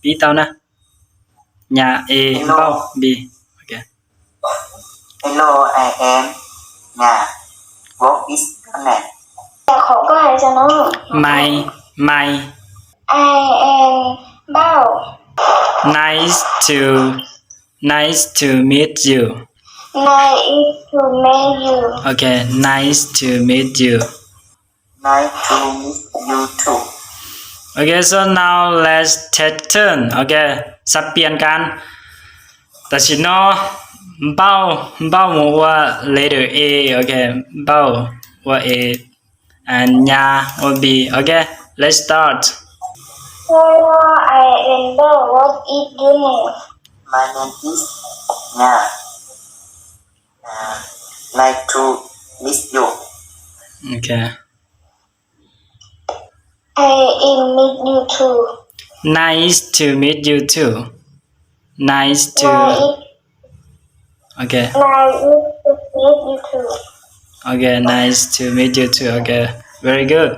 B ตาวนะญา A เป้า B โอเค Hello, I am Nga. What is your name? ขอก็ให้จะน้อง My I am เบ้า nice to meet you Nice to meet you okay nice to meet you Nice to meet you too. okay so now let's take turn okay สับเปลี่ยนกันตัดสินเนาะเบ้าหมายว่า letter A okay เบ้าว่า A and ญาว่า B okay let's start Hello I am เบ้า What is your name My name is Nga. Nice to meet you. okay I am meet you too nice to meet you too nice to okay Nice to meet you too okay nice to meet you too okay very good